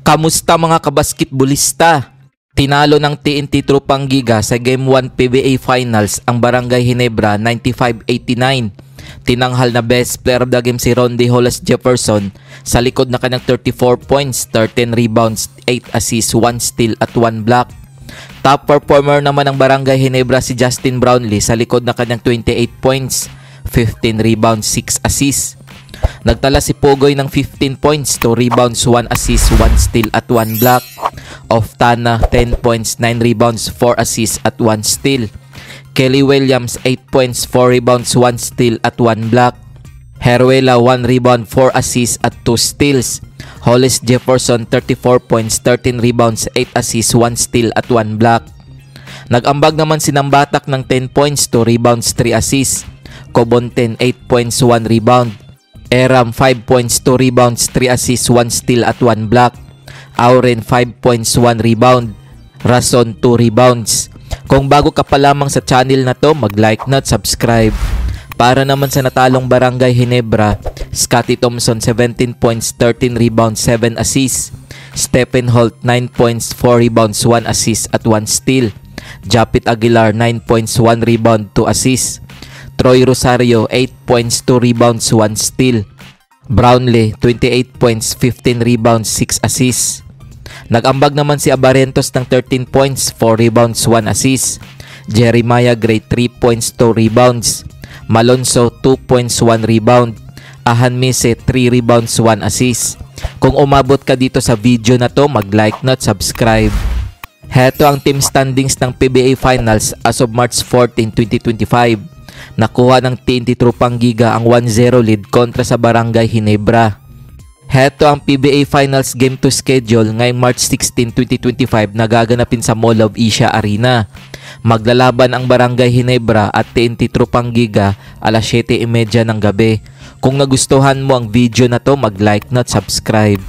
Kamusta mga kabasketbolista? Tinalo ng TNT Tropang Giga sa Game 1 PBA Finals ang Barangay Ginebra 95-89. Tinanghal na best player of the game si Rondy Hollis Jefferson sa likod na kanyang 34 points, 13 rebounds, 8 assists, 1 steal at 1 block. Top performer naman ng Barangay Ginebra si Justin Brownlee sa likod na kanyang 28 points, 15 rebounds, 6 assists. Nagtala si Pogoy ng 15 points, 2 rebounds, 1 assist, 1 steal at 1 block. Oftana 10 points, 9 rebounds, 4 assists at 1 steal. Kelly Williams 8 points, 4 rebounds, 1 steal at 1 block. Heruela 1 rebound, 4 assists at 2 steals. Hollis Jefferson 34 points, 13 rebounds, 8 assists, 1 steal at 1 block. Nag-ambag naman si Nambatak ng 10 points, 2 rebounds, 3 assists. Cobonten 8 points, 1 rebound. Eram 5 points, 2 rebounds, 3 assists, 1 steal at 1 block. Auren 5 points, 1 rebound. Rason 2 rebounds. Kung bago ka pa lamang sa channel na to, mag-like na at subscribe. Para naman sa natalong Barangay Ginebra, Scotty Thompson 17 points, 13 rebounds, 7 assists. Stephen Holt 9 points, 4 rebounds, 1 assist at 1 steal. Japit Aguilar 9 points, 1 rebound, 2 assists. Troy Rosario 8 points, 2 rebounds, 1 steal. Brownlee 28 points, 15 rebounds, 6 assists. Nag-ambag naman si Abarentos ng 13 points, 4 rebounds, 1 assist. Jeremiah Gray 3 points, 2 rebounds. Malonzo 2 points, 1 rebound. Ahan Mise 3 rebounds, 1 assist. Kung umabot ka dito sa video na to, mag-like na at subscribe. Heto ang team standings ng PBA Finals as of March 14, 2025. Nakuha ng TNT Tropang Giga ang 1-0 lead kontra sa Barangay Ginebra. Heto ang PBA Finals Game 2 schedule ngayong March 16, 2025 na gaganapin sa Mall of Asia Arena. Maglalaban ang Barangay Ginebra at TNT Tropang Giga alas 7:30 ng gabi. Kung nagustuhan mo ang video na to, mag-like na at subscribe.